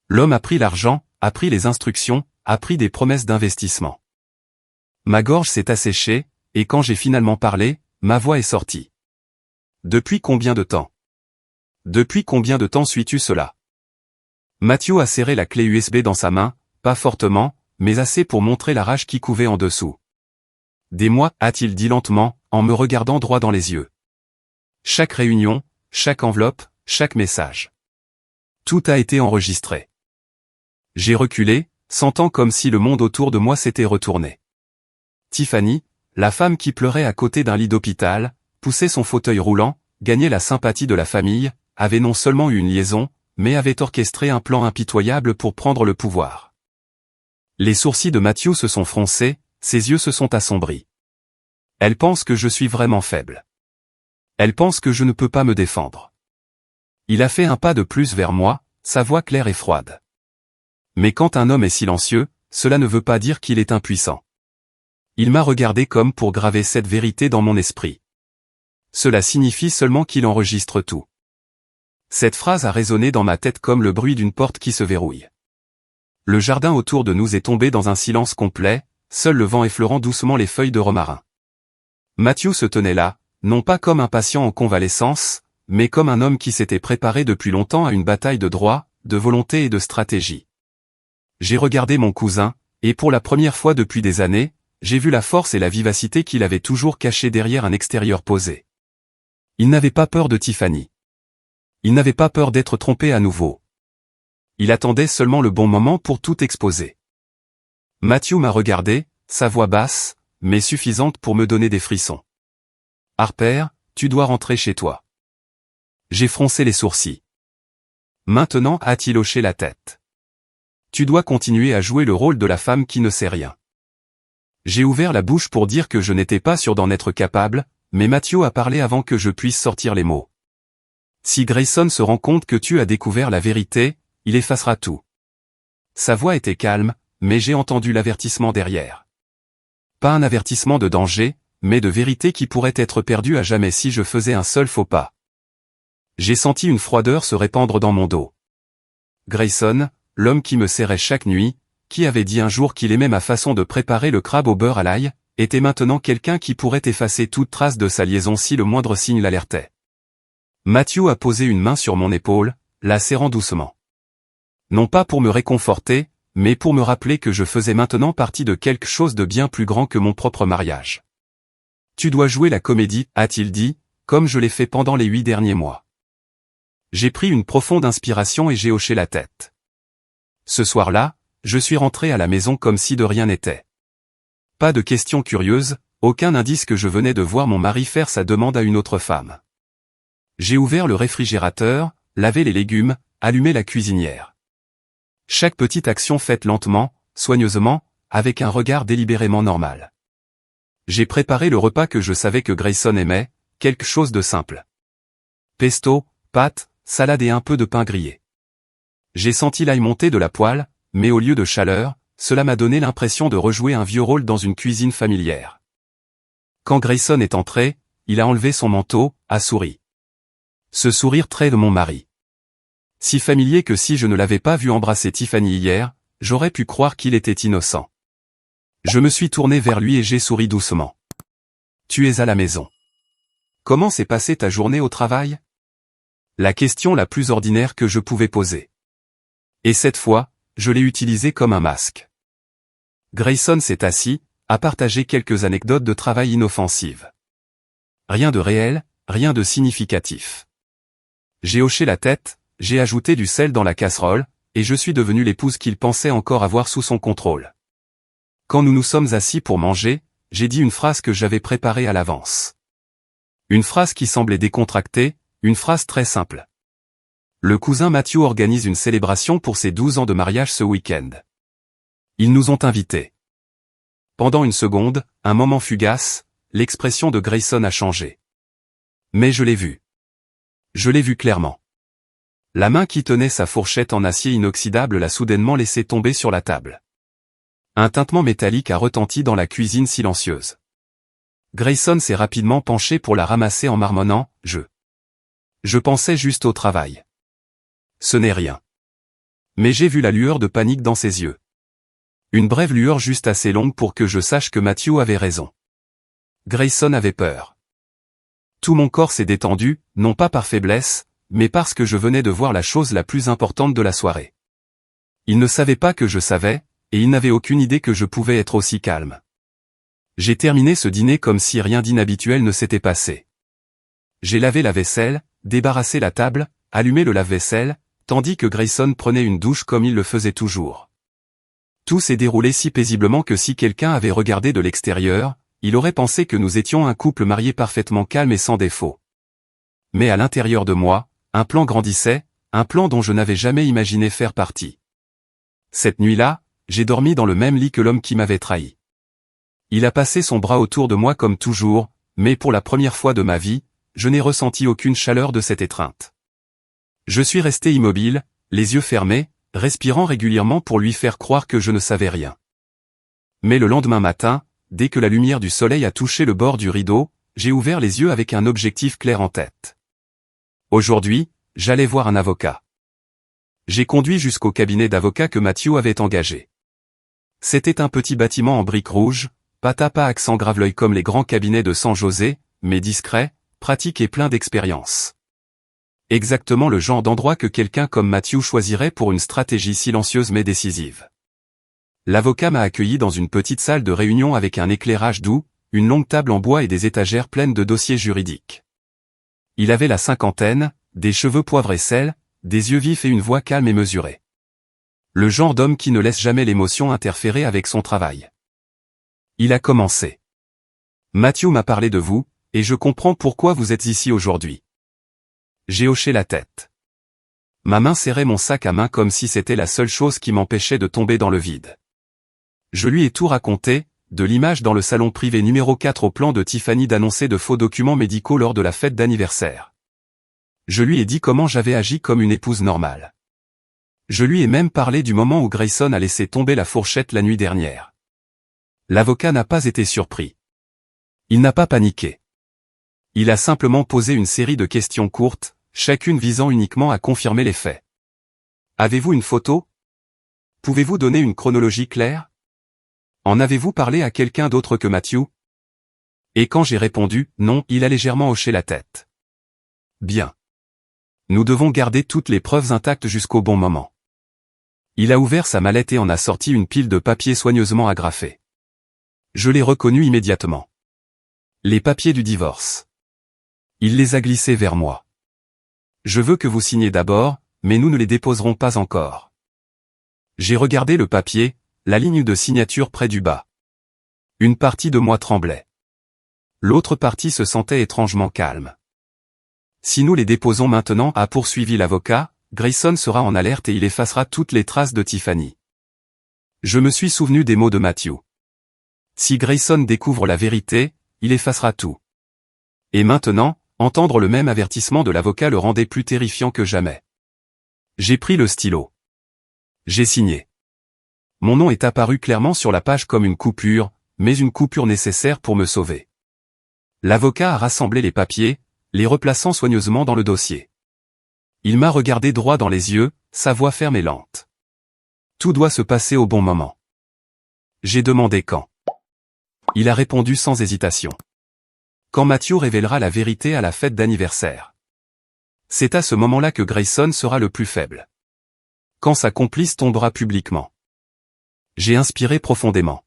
L'homme a pris l'argent, a pris les instructions, a pris des promesses d'investissement. Ma gorge s'est asséchée, et quand j'ai finalement parlé, ma voix est sortie. Depuis combien de temps? Depuis combien de temps suis-tu cela? Matthew a serré la clé USB dans sa main, pas fortement, mais assez pour montrer la rage qui couvait en dessous. Des mois, a-t-il dit lentement, en me regardant droit dans les yeux. Chaque réunion, chaque enveloppe, chaque message. Tout a été enregistré. J'ai reculé, sentant comme si le monde autour de moi s'était retourné. Tiffany, la femme qui pleurait à côté d'un lit d'hôpital, poussait son fauteuil roulant, gagnait la sympathie de la famille, avait non seulement eu une liaison, mais avait orchestré un plan impitoyable pour prendre le pouvoir. Les sourcils de Matthew se sont froncés, ses yeux se sont assombris. Elle pense que je suis vraiment faible. Elle pense que je ne peux pas me défendre. Il a fait un pas de plus vers moi, sa voix claire et froide. Mais quand un homme est silencieux, cela ne veut pas dire qu'il est impuissant. Il m'a regardé comme pour graver cette vérité dans mon esprit. Cela signifie seulement qu'il enregistre tout. Cette phrase a résonné dans ma tête comme le bruit d'une porte qui se verrouille. Le jardin autour de nous est tombé dans un silence complet, seul le vent effleurant doucement les feuilles de romarin. Matthew se tenait là, non pas comme un patient en convalescence, mais comme un homme qui s'était préparé depuis longtemps à une bataille de droit, de volonté et de stratégie. J'ai regardé mon cousin, et pour la première fois depuis des années, j'ai vu la force et la vivacité qu'il avait toujours cachées derrière un extérieur posé. Il n'avait pas peur de Tiffany. Il n'avait pas peur d'être trompé à nouveau. Il attendait seulement le bon moment pour tout exposer. Matthew m'a regardé, sa voix basse, mais suffisante pour me donner des frissons. « Harper, tu dois rentrer chez toi. » J'ai froncé les sourcils. Maintenant, a-t-il hoché la tête. Tu dois continuer à jouer le rôle de la femme qui ne sait rien. J'ai ouvert la bouche pour dire que je n'étais pas sûr d'en être capable, mais Matthew a parlé avant que je puisse sortir les mots. Si Grayson se rend compte que tu as découvert la vérité, il effacera tout. Sa voix était calme, mais j'ai entendu l'avertissement derrière. Pas un avertissement de danger, mais de vérité qui pourrait être perdue à jamais si je faisais un seul faux pas. J'ai senti une froideur se répandre dans mon dos. Grayson, l'homme qui me serrait chaque nuit, qui avait dit un jour qu'il aimait ma façon de préparer le crabe au beurre à l'ail, était maintenant quelqu'un qui pourrait effacer toute trace de sa liaison si le moindre signe l'alertait. Matthew a posé une main sur mon épaule, la serrant doucement. Non pas pour me réconforter, mais pour me rappeler que je faisais maintenant partie de quelque chose de bien plus grand que mon propre mariage. Tu dois jouer la comédie, a-t-il dit, comme je l'ai fait pendant les 8 derniers mois. J'ai pris une profonde inspiration et j'ai hoché la tête. Ce soir-là, je suis rentré à la maison comme si de rien n'était. Pas de questions curieuses, aucun indice que je venais de voir mon mari faire sa demande à une autre femme. J'ai ouvert le réfrigérateur, lavé les légumes, allumé la cuisinière. Chaque petite action faite lentement, soigneusement, avec un regard délibérément normal. J'ai préparé le repas que je savais que Grayson aimait, quelque chose de simple. Pesto, pâtes, salade et un peu de pain grillé. J'ai senti l'ail monter de la poêle, mais au lieu de chaleur, cela m'a donné l'impression de rejouer un vieux rôle dans une cuisine familière. Quand Grayson est entré, il a enlevé son manteau, a souri. Ce sourire trait de mon mari. Si familier que si je ne l'avais pas vu embrasser Tiffany hier, j'aurais pu croire qu'il était innocent. Je me suis tourné vers lui et j'ai souri doucement. Tu es à la maison. Comment s'est passée ta journée au travail? La question la plus ordinaire que je pouvais poser. Et cette fois, je l'ai utilisée comme un masque. Grayson s'est assis, a partagé quelques anecdotes de travail inoffensives. Rien de réel, rien de significatif. J'ai hoché la tête, j'ai ajouté du sel dans la casserole, et je suis devenu l'épouse qu'il pensait encore avoir sous son contrôle. Quand nous nous sommes assis pour manger, j'ai dit une phrase que j'avais préparée à l'avance. Une phrase qui semblait décontractée, une phrase très simple. Le cousin Matthew organise une célébration pour ses 12 ans de mariage ce week-end. Ils nous ont invités. Pendant une seconde, un moment fugace, l'expression de Grayson a changé. Mais je l'ai vu. Je l'ai vu clairement. La main qui tenait sa fourchette en acier inoxydable l'a soudainement laissé tomber sur la table. Un tintement métallique a retenti dans la cuisine silencieuse. Grayson s'est rapidement penché pour la ramasser en marmonnant « Je pensais juste au travail. Ce n'est rien. » Mais j'ai vu la lueur de panique dans ses yeux. Une brève lueur juste assez longue pour que je sache que Matthew avait raison. Grayson avait peur. Tout mon corps s'est détendu, non pas par faiblesse, mais parce que je venais de voir la chose la plus importante de la soirée. Il ne savait pas que je savais, et il n'avait aucune idée que je pouvais être aussi calme. J'ai terminé ce dîner comme si rien d'inhabituel ne s'était passé. J'ai lavé la vaisselle, débarrassé la table, allumé le lave-vaisselle, tandis que Grayson prenait une douche comme il le faisait toujours. Tout s'est déroulé si paisiblement que si quelqu'un avait regardé de l'extérieur, il aurait pensé que nous étions un couple marié parfaitement calme et sans défaut. Mais à l'intérieur de moi, un plan grandissait, un plan dont je n'avais jamais imaginé faire partie. Cette nuit-là, j'ai dormi dans le même lit que l'homme qui m'avait trahi. Il a passé son bras autour de moi comme toujours, mais pour la première fois de ma vie, je n'ai ressenti aucune chaleur de cette étreinte. Je suis resté immobile, les yeux fermés, respirant régulièrement pour lui faire croire que je ne savais rien. Mais le lendemain matin, dès que la lumière du soleil a touché le bord du rideau, j'ai ouvert les yeux avec un objectif clair en tête. Aujourd'hui, j'allais voir un avocat. J'ai conduit jusqu'au cabinet d'avocat que Matthew avait engagé. C'était un petit bâtiment en briques rouges, pas accent grave-l'œil comme les grands cabinets de San José, mais discret, pratique et plein d'expérience. Exactement le genre d'endroit que quelqu'un comme Matthew choisirait pour une stratégie silencieuse mais décisive. L'avocat m'a accueilli dans une petite salle de réunion avec un éclairage doux, une longue table en bois et des étagères pleines de dossiers juridiques. Il avait la cinquantaine, des cheveux poivre et sel, des yeux vifs et une voix calme et mesurée. Le genre d'homme qui ne laisse jamais l'émotion interférer avec son travail. Il a commencé. Matthew m'a parlé de vous, et je comprends pourquoi vous êtes ici aujourd'hui. J'ai hoché la tête. Ma main serrait mon sac à main comme si c'était la seule chose qui m'empêchait de tomber dans le vide. Je lui ai tout raconté, de l'image dans le salon privé numéro 4 au plan de Tiffany d'annoncer de faux documents médicaux lors de la fête d'anniversaire. Je lui ai dit comment j'avais agi comme une épouse normale. Je lui ai même parlé du moment où Grayson a laissé tomber la fourchette la nuit dernière. L'avocat n'a pas été surpris. Il n'a pas paniqué. Il a simplement posé une série de questions courtes, chacune visant uniquement à confirmer les faits. Avez-vous une photo? Pouvez-vous donner une chronologie claire? En avez-vous parlé à quelqu'un d'autre que Matthew? Et quand j'ai répondu « non », il a légèrement hoché la tête. Bien. Nous devons garder toutes les preuves intactes jusqu'au bon moment. Il a ouvert sa mallette et en a sorti une pile de papiers soigneusement agrafés. Je l'ai reconnu immédiatement. Les papiers du divorce. Il les a glissés vers moi. Je veux que vous signiez d'abord, mais nous ne les déposerons pas encore. J'ai regardé le papier, la ligne de signature près du bas. Une partie de moi tremblait. L'autre partie se sentait étrangement calme. Si nous les déposons maintenant, a poursuivi l'avocat, Grayson sera en alerte et il effacera toutes les traces de Tiffany. Je me suis souvenu des mots de Matthew. Si Grayson découvre la vérité, il effacera tout. Et maintenant, entendre le même avertissement de l'avocat le rendait plus terrifiant que jamais. J'ai pris le stylo. J'ai signé. Mon nom est apparu clairement sur la page comme une coupure, mais une coupure nécessaire pour me sauver. L'avocat a rassemblé les papiers, les replaçant soigneusement dans le dossier. Il m'a regardé droit dans les yeux, sa voix ferme et lente. Tout doit se passer au bon moment. J'ai demandé quand. Il a répondu sans hésitation. Quand Matthew révélera la vérité à la fête d'anniversaire. C'est à ce moment-là que Grayson sera le plus faible. Quand sa complice tombera publiquement. J'ai inspiré profondément.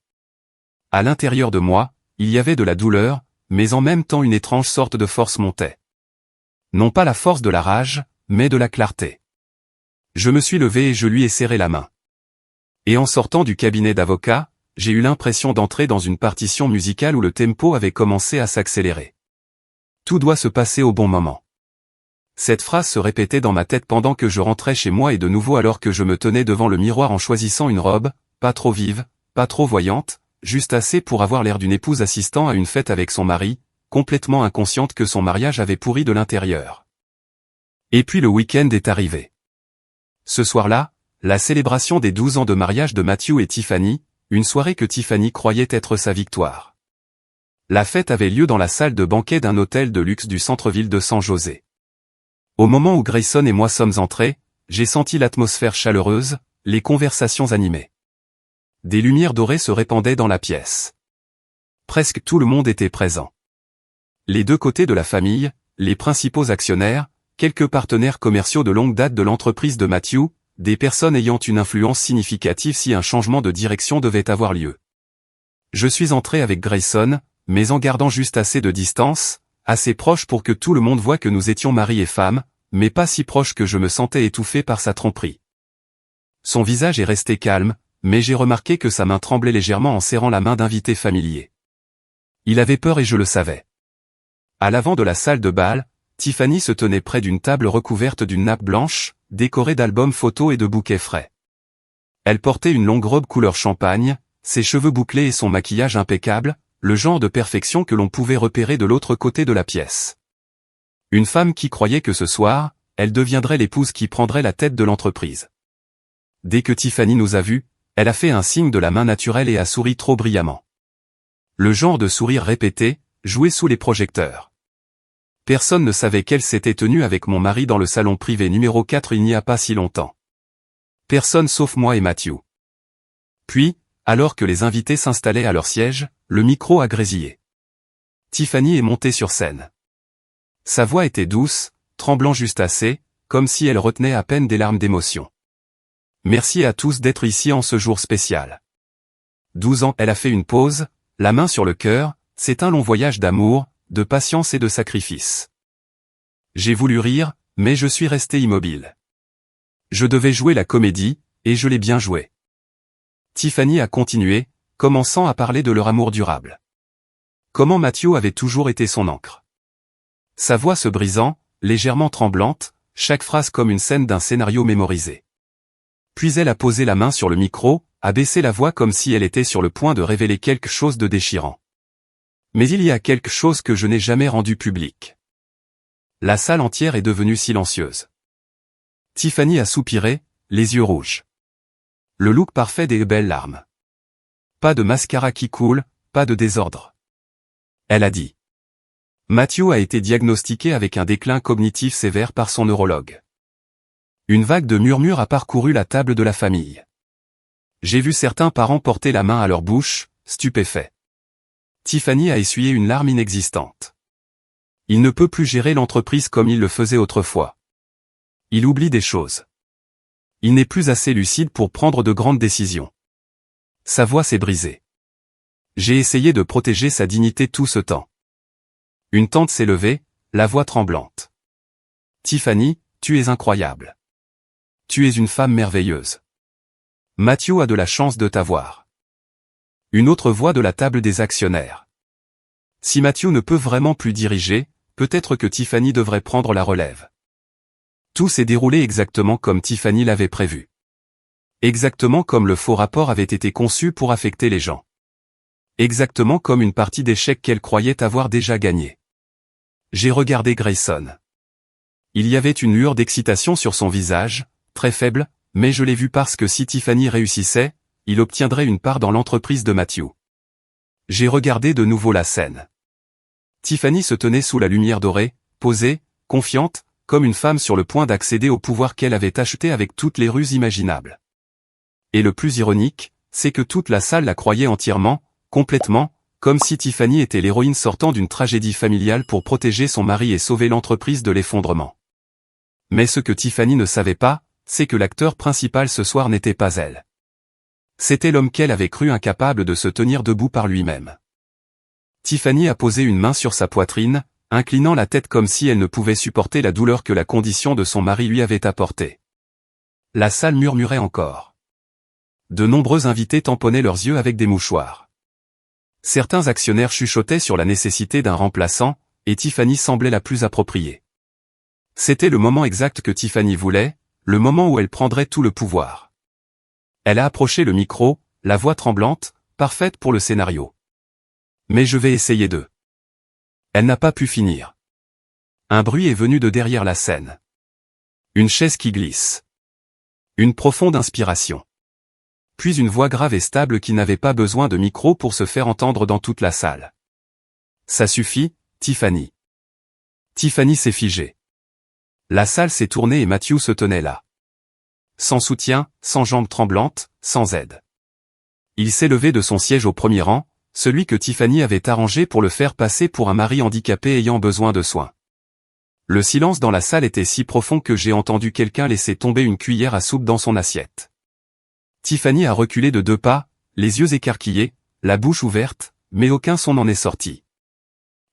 À l'intérieur de moi, il y avait de la douleur, mais en même temps une étrange sorte de force montait. Non pas la force de la rage, mais de la clarté. Je me suis levé et je lui ai serré la main. Et en sortant du cabinet d'avocat, j'ai eu l'impression d'entrer dans une partition musicale où le tempo avait commencé à s'accélérer. Tout doit se passer au bon moment. Cette phrase se répétait dans ma tête pendant que je rentrais chez moi et de nouveau alors que je me tenais devant le miroir en choisissant une robe, pas trop vive, pas trop voyante, juste assez pour avoir l'air d'une épouse assistant à une fête avec son mari, complètement inconsciente que son mariage avait pourri de l'intérieur. Et puis le week-end est arrivé. Ce soir-là, la célébration des 12 ans de mariage de Matthew et Tiffany, une soirée que Tiffany croyait être sa victoire. La fête avait lieu dans la salle de banquet d'un hôtel de luxe du centre-ville de San José. Au moment où Grayson et moi sommes entrés, j'ai senti l'atmosphère chaleureuse, les conversations animées. Des lumières dorées se répandaient dans la pièce. Presque tout le monde était présent. Les deux côtés de la famille, les principaux actionnaires, quelques partenaires commerciaux de longue date de l'entreprise de Matthew, des personnes ayant une influence significative si un changement de direction devait avoir lieu. Je suis entré avec Grayson, mais en gardant juste assez de distance, assez proche pour que tout le monde voie que nous étions mari et femme, mais pas si proche que je me sentais étouffé par sa tromperie. Son visage est resté calme, mais j'ai remarqué que sa main tremblait légèrement en serrant la main d'invité familier. Il avait peur et je le savais. À l'avant de la salle de bal, Tiffany se tenait près d'une table recouverte d'une nappe blanche, décorée d'albums photos et de bouquets frais. Elle portait une longue robe couleur champagne, ses cheveux bouclés et son maquillage impeccable, le genre de perfection que l'on pouvait repérer de l'autre côté de la pièce. Une femme qui croyait que ce soir, elle deviendrait l'épouse qui prendrait la tête de l'entreprise. Dès que Tiffany nous a vus, elle a fait un signe de la main naturelle et a souri trop brillamment. Le genre de sourire répété, joué sous les projecteurs. Personne ne savait qu'elle s'était tenue avec mon mari dans le salon privé numéro 4 il n'y a pas si longtemps. Personne sauf moi et Matthew. Puis, alors que les invités s'installaient à leur siège, le micro a grésillé. Tiffany est montée sur scène. Sa voix était douce, tremblant juste assez, comme si elle retenait à peine des larmes d'émotion. Merci à tous d'être ici en ce jour spécial. 12 ans, elle a fait une pause, la main sur le cœur, c'est un long voyage d'amour, de patience et de sacrifice. J'ai voulu rire, mais je suis resté immobile. Je devais jouer la comédie, et je l'ai bien joué. Tiffany a continué, commençant à parler de leur amour durable. Comment Matthew avait toujours été son ancre. Sa voix se brisant, légèrement tremblante, chaque phrase comme une scène d'un scénario mémorisé. Puis elle a posé la main sur le micro, a baissé la voix comme si elle était sur le point de révéler quelque chose de déchirant. Mais il y a quelque chose que je n'ai jamais rendu public. La salle entière est devenue silencieuse. Tiffany a soupiré, les yeux rouges. Le look parfait des belles larmes. Pas de mascara qui coule, pas de désordre. Elle a dit. Matthew a été diagnostiqué avec un déclin cognitif sévère par son neurologue. Une vague de murmures a parcouru la table de la famille. J'ai vu certains parents porter la main à leur bouche, stupéfaits. Tiffany a essuyé une larme inexistante. Il ne peut plus gérer l'entreprise comme il le faisait autrefois. Il oublie des choses. Il n'est plus assez lucide pour prendre de grandes décisions. Sa voix s'est brisée. J'ai essayé de protéger sa dignité tout ce temps. Une tante s'est levée, la voix tremblante. Tiffany, tu es incroyable. Tu es une femme merveilleuse. Matthew a de la chance de t'avoir. Une autre voix de la table des actionnaires. Si Matthew ne peut vraiment plus diriger, peut-être que Tiffany devrait prendre la relève. Tout s'est déroulé exactement comme Tiffany l'avait prévu. Exactement comme le faux rapport avait été conçu pour affecter les gens. Exactement comme une partie d'échecs qu'elle croyait avoir déjà gagnée. J'ai regardé Grayson. Il y avait une lueur d'excitation sur son visage, très faible, mais je l'ai vu parce que si Tiffany réussissait, il obtiendrait une part dans l'entreprise de Matthew. J'ai regardé de nouveau la scène. Tiffany se tenait sous la lumière dorée, posée, confiante, comme une femme sur le point d'accéder au pouvoir qu'elle avait acheté avec toutes les ruses imaginables. Et le plus ironique, c'est que toute la salle la croyait entièrement, complètement, comme si Tiffany était l'héroïne sortant d'une tragédie familiale pour protéger son mari et sauver l'entreprise de l'effondrement. Mais ce que Tiffany ne savait pas, c'est que l'acteur principal ce soir n'était pas elle. C'était l'homme qu'elle avait cru incapable de se tenir debout par lui-même. Tiffany a posé une main sur sa poitrine, inclinant la tête comme si elle ne pouvait supporter la douleur que la condition de son mari lui avait apportée. La salle murmurait encore. De nombreux invités tamponnaient leurs yeux avec des mouchoirs. Certains actionnaires chuchotaient sur la nécessité d'un remplaçant, et Tiffany semblait la plus appropriée. C'était le moment exact que Tiffany voulait, le moment où elle prendrait tout le pouvoir. Elle a approché le micro, la voix tremblante, parfaite pour le scénario. Mais je vais essayer de... Elle n'a pas pu finir. Un bruit est venu de derrière la scène. Une chaise qui glisse. Une profonde inspiration. Puis une voix grave et stable qui n'avait pas besoin de micro pour se faire entendre dans toute la salle. Ça suffit, Tiffany. Tiffany s'est figée. La salle s'est tournée et Matthew se tenait là. Sans soutien, sans jambes tremblantes, sans aide. Il s'est levé de son siège au premier rang, celui que Tiffany avait arrangé pour le faire passer pour un mari handicapé ayant besoin de soins. Le silence dans la salle était si profond que j'ai entendu quelqu'un laisser tomber une cuillère à soupe dans son assiette. Tiffany a reculé de 2 pas, les yeux écarquillés, la bouche ouverte, mais aucun son n'en est sorti.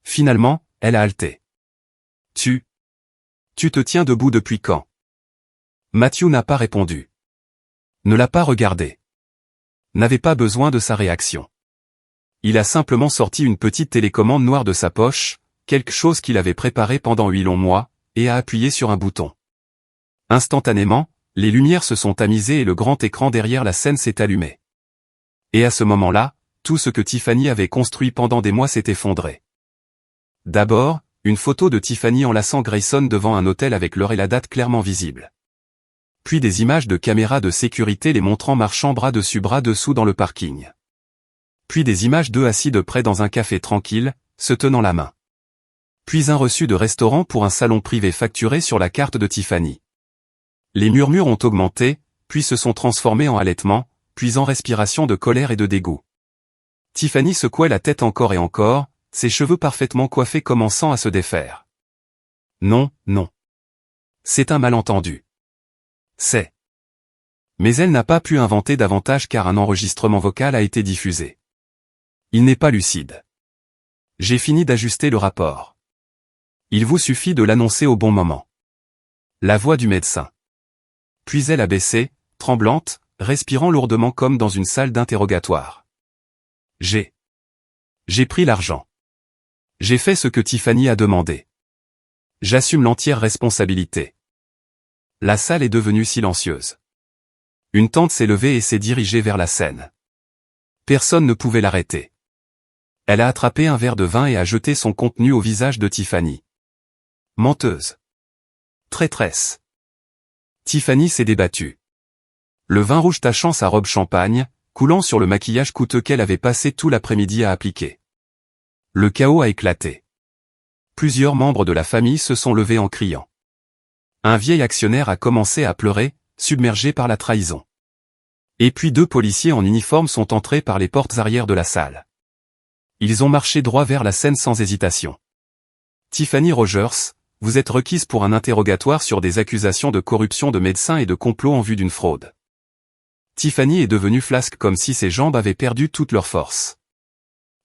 Finalement, elle a halté. Tu te tiens debout depuis quand? Matthew n'a pas répondu. Ne l'a pas regardé. N'avait pas besoin de sa réaction. Il a simplement sorti une petite télécommande noire de sa poche, quelque chose qu'il avait préparé pendant 8 longs mois, et a appuyé sur un bouton. Instantanément, les lumières se sont tamisées et le grand écran derrière la scène s'est allumé. Et à ce moment-là, tout ce que Tiffany avait construit pendant des mois s'est effondré. D'abord, une photo de Tiffany enlaçant Grayson devant un hôtel avec l'heure et la date clairement visibles. Puis des images de caméras de sécurité les montrant marchant bras dessus bras dessous dans le parking. Puis des images d'eux assis de près dans un café tranquille, se tenant la main. Puis un reçu de restaurant pour un salon privé facturé sur la carte de Tiffany. Les murmures ont augmenté, puis se sont transformés en halètements, puis en respiration de colère et de dégoût. Tiffany secouait la tête encore et encore, ses cheveux parfaitement coiffés commençant à se défaire. Non, non. C'est un malentendu. C'est. Mais elle n'a pas pu inventer davantage car un enregistrement vocal a été diffusé. Il n'est pas lucide. J'ai fini d'ajuster le rapport. Il vous suffit de l'annoncer au bon moment. La voix du médecin. Puis elle a baissé, tremblante, respirant lourdement comme dans une salle d'interrogatoire. J'ai pris l'argent. J'ai fait ce que Tiffany a demandé. J'assume l'entière responsabilité. La salle est devenue silencieuse. Une tente s'est levée et s'est dirigée vers la scène. Personne ne pouvait l'arrêter. Elle a attrapé un verre de vin et a jeté son contenu au visage de Tiffany. Menteuse. Traîtresse. Tiffany s'est débattue. Le vin rouge tachant sa robe champagne, coulant sur le maquillage coûteux qu'elle avait passé tout l'après-midi à appliquer. Le chaos a éclaté. Plusieurs membres de la famille se sont levés en criant. Un vieil actionnaire a commencé à pleurer, submergé par la trahison. Et puis 2 policiers en uniforme sont entrés par les portes arrière de la salle. Ils ont marché droit vers la scène sans hésitation. Tiffany Rogers, vous êtes requise pour un interrogatoire sur des accusations de corruption de médecins et de complot en vue d'une fraude. Tiffany est devenue flasque comme si ses jambes avaient perdu toute leur force.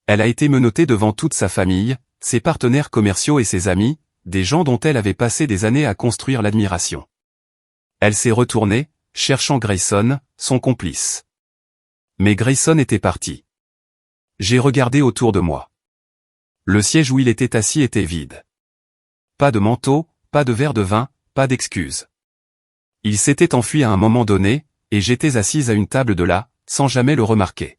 Elle a été menottée devant toute sa famille, ses partenaires commerciaux et ses amis, des gens dont elle avait passé des années à construire l'admiration. Elle s'est retournée, cherchant Grayson, son complice. Mais Grayson était parti. J'ai regardé autour de moi. Le siège où il était assis était vide. Pas de manteau, pas de verre de vin, pas d'excuses. Il s'était enfui à un moment donné, et j'étais assise à une table de là, sans jamais le remarquer.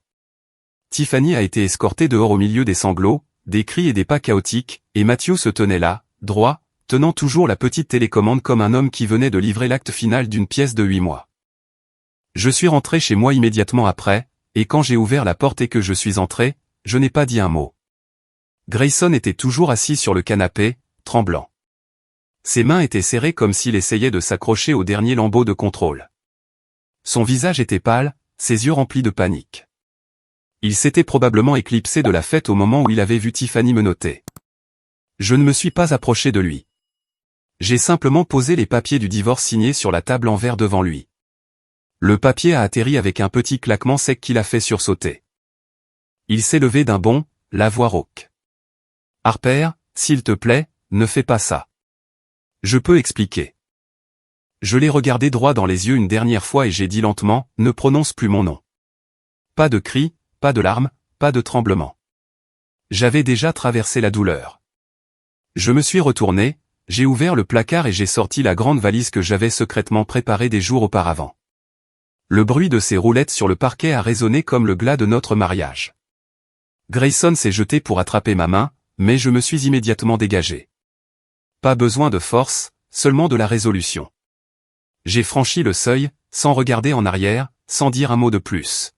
Tiffany a été escortée dehors au milieu des sanglots, des cris et des pas chaotiques, et Matthew se tenait là, droit, tenant toujours la petite télécommande comme un homme qui venait de livrer l'acte final d'une pièce de 8 mois. Je suis rentré chez moi immédiatement après, et quand j'ai ouvert la porte et que je suis entré, je n'ai pas dit un mot. Grayson était toujours assis sur le canapé, tremblant. Ses mains étaient serrées comme s'il essayait de s'accrocher au dernier lambeau de contrôle. Son visage était pâle, ses yeux remplis de panique. Il s'était probablement éclipsé de la fête au moment où il avait vu Tiffany menottée. Je ne me suis pas approché de lui. J'ai simplement posé les papiers du divorce signés sur la table en verre devant lui. Le papier a atterri avec un petit claquement sec qui l'a fait sursauter. Il s'est levé d'un bond, la voix rauque. « Harper, s'il te plaît, ne fais pas ça. Je peux expliquer. » Je l'ai regardé droit dans les yeux une dernière fois et j'ai dit lentement, « Ne prononce plus mon nom. » Pas de cris, pas de larmes, pas de tremblements. J'avais déjà traversé la douleur. Je me suis retourné, j'ai ouvert le placard et j'ai sorti la grande valise que j'avais secrètement préparée des jours auparavant. Le bruit de ses roulettes sur le parquet a résonné comme le glas de notre mariage. Grayson s'est jeté pour attraper ma main, mais je me suis immédiatement dégagé. Pas besoin de force, seulement de la résolution. J'ai franchi le seuil, sans regarder en arrière, sans dire un mot de plus.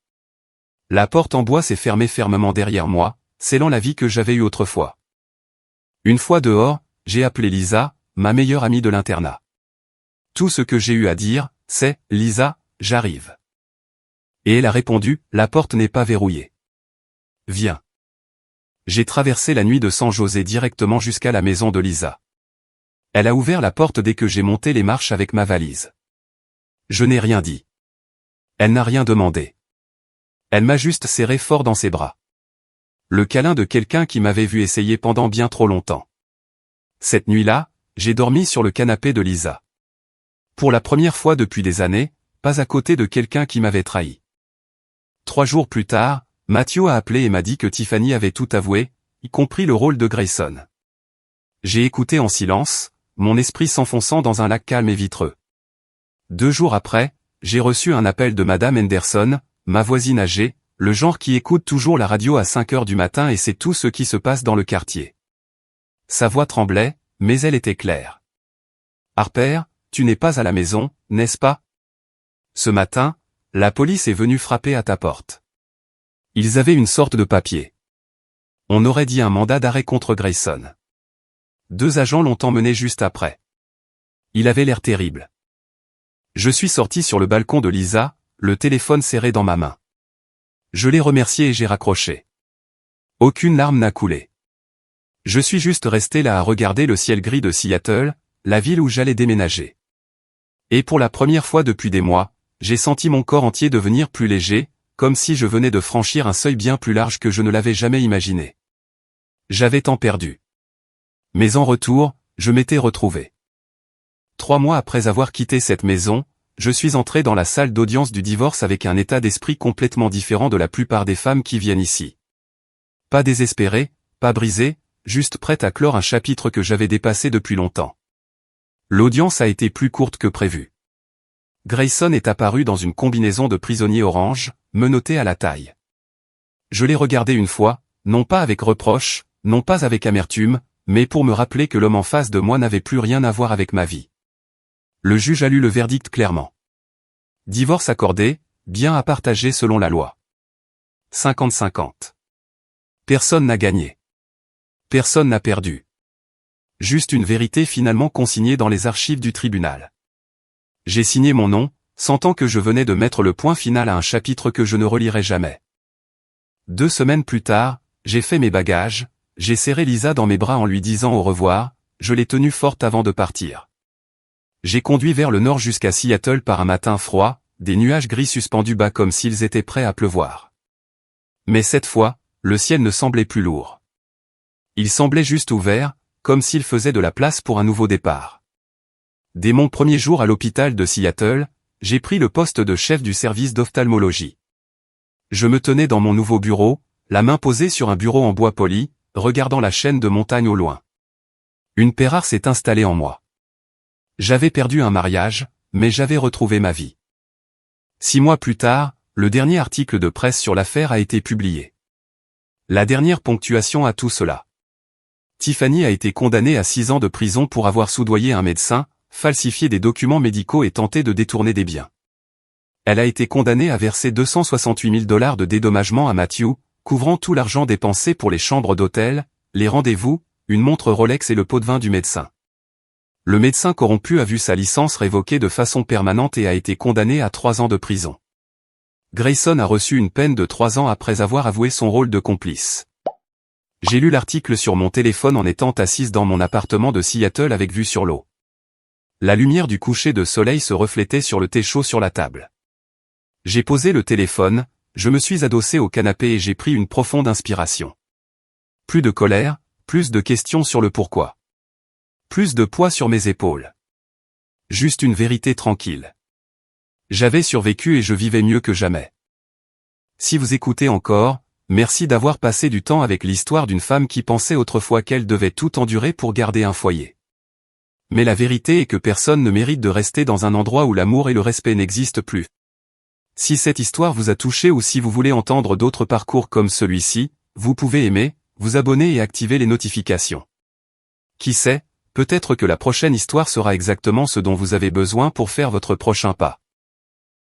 La porte en bois s'est fermée fermement derrière moi, scellant la vie que j'avais eue autrefois. Une fois dehors, j'ai appelé Lisa, ma meilleure amie de l'internat. Tout ce que j'ai eu à dire, c'est « Lisa, j'arrive ». Et elle a répondu « La porte n'est pas verrouillée. Viens ». J'ai traversé la nuit de San José directement jusqu'à la maison de Lisa. Elle a ouvert la porte dès que j'ai monté les marches avec ma valise. Je n'ai rien dit. Elle n'a rien demandé. Elle m'a juste serré fort dans ses bras. Le câlin de quelqu'un qui m'avait vu essayer pendant bien trop longtemps. Cette nuit-là, j'ai dormi sur le canapé de Lisa. Pour la première fois depuis des années, pas à côté de quelqu'un qui m'avait trahi. 3 jours plus tard, Matthew a appelé et m'a dit que Tiffany avait tout avoué, y compris le rôle de Grayson. J'ai écouté en silence, mon esprit s'enfonçant dans un lac calme et vitreux. 2 jours après, j'ai reçu un appel de Madame Henderson, ma voisine âgée, le genre qui écoute toujours la radio à 5 heures du matin et sait tout ce qui se passe dans le quartier. Sa voix tremblait, mais elle était claire. « Harper, tu n'es pas à la maison, n'est-ce pas? Ce matin, la police est venue frapper à ta porte. Ils avaient une sorte de papier. On aurait dit un mandat d'arrêt contre Grayson. 2 agents l'ont emmené juste après. Il avait l'air terrible. Je suis sorti sur le balcon de Lisa, le téléphone serré dans ma main. Je l'ai remercié et j'ai raccroché. Aucune larme n'a coulé. Je suis juste resté là à regarder le ciel gris de Seattle, la ville où j'allais déménager. Et pour la première fois depuis des mois, j'ai senti mon corps entier devenir plus léger, comme si je venais de franchir un seuil bien plus large que je ne l'avais jamais imaginé. J'avais tant perdu. Mais en retour, je m'étais retrouvé. 3 mois après avoir quitté cette maison, je suis entré dans la salle d'audience du divorce avec un état d'esprit complètement différent de la plupart des femmes qui viennent ici. Pas désespéré, pas brisé, juste prête à clore un chapitre que j'avais dépassé depuis longtemps. L'audience a été plus courte que prévu. Grayson est apparu dans une combinaison de prisonnier orange, menotté à la taille. Je l'ai regardé une fois, non pas avec reproche, non pas avec amertume, mais pour me rappeler que l'homme en face de moi n'avait plus rien à voir avec ma vie. Le juge a lu le verdict clairement. Divorce accordé, bien à partager selon la loi. 50-50. Personne n'a gagné. Personne n'a perdu. Juste une vérité finalement consignée dans les archives du tribunal. J'ai signé mon nom, sentant que je venais de mettre le point final à un chapitre que je ne relirai jamais. 2 semaines plus tard, j'ai fait mes bagages, j'ai serré Lisa dans mes bras en lui disant au revoir, je l'ai tenue forte avant de partir. J'ai conduit vers le nord jusqu'à Seattle par un matin froid, des nuages gris suspendus bas comme s'ils étaient prêts à pleuvoir. Mais cette fois, le ciel ne semblait plus lourd. Il semblait juste ouvert, comme s'il faisait de la place pour un nouveau départ. Dès mon premier jour à l'hôpital de Seattle, j'ai pris le poste de chef du service d'ophtalmologie. Je me tenais dans mon nouveau bureau, la main posée sur un bureau en bois poli, regardant la chaîne de montagnes au loin. Une paix rare s'est installée en moi. J'avais perdu un mariage, mais j'avais retrouvé ma vie. 6 mois plus tard, le dernier article de presse sur l'affaire a été publié. La dernière ponctuation à tout cela. Tiffany a été condamnée à 6 ans de prison pour avoir soudoyé un médecin, falsifié des documents médicaux et tenté de détourner des biens. Elle a été condamnée à verser $268 000 de dédommagement à Matthew, couvrant tout l'argent dépensé pour les chambres d'hôtel, les rendez-vous, une montre Rolex et le pot de vin du médecin. Le médecin corrompu a vu sa licence révoquée de façon permanente et a été condamné à 3 ans de prison. Grayson a reçu une peine de 3 ans après avoir avoué son rôle de complice. J'ai lu l'article sur mon téléphone en étant assise dans mon appartement de Seattle avec vue sur l'eau. La lumière du coucher de soleil se reflétait sur le thé chaud sur la table. J'ai posé le téléphone, je me suis adossé au canapé et j'ai pris une profonde inspiration. Plus de colère, plus de questions sur le pourquoi. Plus de poids sur mes épaules. Juste une vérité tranquille. J'avais survécu et je vivais mieux que jamais. Si vous écoutez encore, merci d'avoir passé du temps avec l'histoire d'une femme qui pensait autrefois qu'elle devait tout endurer pour garder un foyer. Mais la vérité est que personne ne mérite de rester dans un endroit où l'amour et le respect n'existent plus. Si cette histoire vous a touché ou si vous voulez entendre d'autres parcours comme celui-ci, vous pouvez aimer, vous abonner et activer les notifications. Qui sait, peut-être que la prochaine histoire sera exactement ce dont vous avez besoin pour faire votre prochain pas.